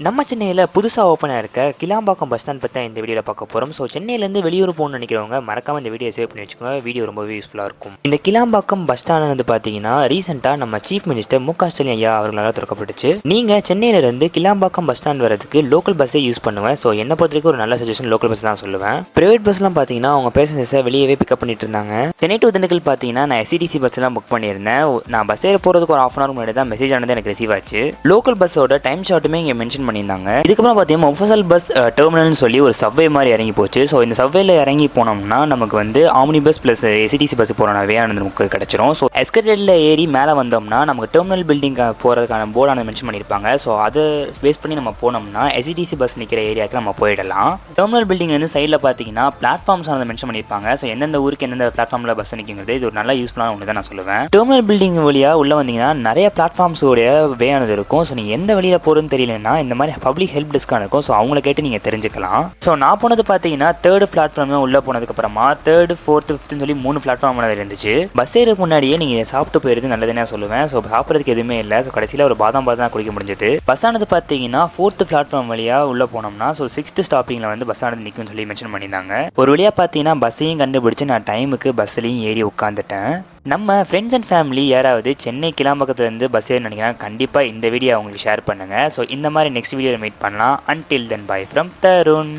நம்ம சென்னையில் புதுசாக ஓப்பனாக இருக்க கிளாம்பாக்கம் பஸ் ஸ்டாண்ட் பற்றி இந்த வீடியோவில் பார்க்க போகிறோம். ஸோ சென்னையிலேருந்து வெளியூர் போகணும்னு நினைக்கிறவங்க மறக்காம இந்த வீடியோ சேவ் பண்ணி வச்சுக்கோங்க. வீடியோ ரொம்பவே யூஸ்ஃபுல்லாக இருக்கும். இந்த கிளாம்பாக்கம் பஸ் ஸ்டாண்ட் வந்து பார்த்தீங்கன்னா ரீசெண்டாக நம்ம சீஃப் மினிஸ்டர் மு க ஸ்டாலின் ஐயா அவர்களால் திறக்கப்பட்டுச்சு. நீங்கள் சென்னையிலேருந்து கிளாம்பாக்கம் பஸ் ஸ்டாண்ட் வரதுக்கு லோக்கல் பஸ்ஸை யூஸ் பண்ணுவேன். ஸோ என்ன பொறுத்தவரைக்கும் ஒரு நல்ல சஜஷன் லோக்கல் பஸ் தான் சொல்லுவேன். பிரைவேட் பஸ்லாம் பார்த்தீங்கன்னா அவங்க பேசஞ்சர்ஸை வெளியவே பிக்கப் பண்ணிட்டு இருந்தாங்க. சென்னை டு திண்டுக்கல் பார்த்தீங்கன்னா நான் எஸ்சிடிசி பஸ்லாம் புக் பண்ணியிருந்தேன். நான் பஸ் ஏற போகிறதுக்கு ஒரு 1/2 hour முன்னாடி தான் மெசேஜ் ஆனது எனக்கு ரிசீவ் ஆச்சு. லோக்கல் பஸ்ஸோட டைம் ஷார்ட்டுமே இங்கே மென்ஷன் பண்ணியிருந்தாங்க. இதுக்கப்புறம் பார்த்தீங்கன்னா மொஃபசல் பஸ் டெர்மினல்னு சொல்லி ஒரு சவ்வே மாதிரி இறங்கி போச்சு. ஸோ இந்த சவ்வேல இறங்கி போனோம்னா நமக்கு வந்து omni bus plus SCTC bus போகிற வேயானது நமக்கு கிடைச்சிரும். ஸோ எஸ்கலேட்டரில் ஏறி மேலே வந்தோம்னா நமக்கு டெர்மினல் பில்டிங் போகிறதுக்கான போர்டான மென்ஷன் பண்ணியிருப்பாங்க. ஸோ அதை பேஸ் பண்ணி நம்ம போனோம்னா எஸ்சிடிசி பஸ் நிற்கிற ஏரியாவுக்கு நம்ம போயிடலாம். டெர்மினல் பில்டிங்லேருந்து சைடில் பார்த்தீங்கன்னா பிளாட்ஃபார்ம்ஸ் ஆனது மென்ஷன் பண்ணியிருப்பாங்க. ஸோ எந்தெந்த ஊருக்கு எந்தெந்த பிளாட்ஃபார்மில் பஸ் நிற்கிறது இது ஒரு நல்ல யூஸ்ஃபுல்லான ஒன்று தான் நான் சொல்லுவேன். டெர்மினல் பில்டிங் வழியாக உள்ளே வந்தீங்கன்னா நிறைய பிளாட்ஃபார்ம்ஸோடைய வேயானது இருக்கும். ஸோ நீங்கள் எந்த வழியில் போகிறதுன்னு தெரியலன்னா இந்த மாதிரி பப்ளிக் ஹெல்ப் டெஸ்க்காக இருக்கும். ஸோ அவங்கள கேட்டு நீங்கள் தெரிஞ்சுக்கலாம். ஸோ நான் போனது பார்த்தீங்கன்னா 3rd பிளாட்ஃபார்ம் தான் உள்ளே போனதுக்கப்புறமா 3rd 4th 5th சொல்லி 3 பிளாட்ஃபார்ம் இருந்துச்சு. பஸ் ஏறதுக்கு முன்னாடியே நீங்கள் சாப்பிட்டு போயிருது நல்லதுன்னு சொல்லுவேன். ஸோ சாப்பிட்றதுக்கு எதுவுமே இல்லை. ஸோ கடைசியில் ஒரு பாதாம் தான் குடிக்க முடிஞ்சது. பஸ் ஆனது பார்த்தீங்கன்னா 4th பிளாட்ஃபார்ம் வழியாக உள்ளே போனோம்னா ஸோ 6th ஸ்டாப்பிங்கில் வந்து பஸ் ஆனது நிற்கும்னு சொல்லி மென்ஷன் பண்ணியிருந்தாங்க. ஒரு வழியாக பார்த்தீங்கன்னா பஸ்ஸையும் கண்டுபிடிச்சு நான் டைமுக்கு பஸ்ஸிலையும் ஏறி உட்காந்துட்டேன். நம்ம ஃப்ரெண்ட்ஸ் அண்ட் ஃபேமிலி யாராவது சென்னை கிளாம்பாக்கத்துலேருந்து பஸ் ஏறி நினைக்கிறேன் கண்டிப்பாக இந்த வீடியோ அவங்களுக்கு ஷேர் பண்ணுங்கள். ஸோ இந்த மாதிரி நெக்ஸ்ட் வீடியோவில் மீட் பண்ணலாம். Until then by from Tarun.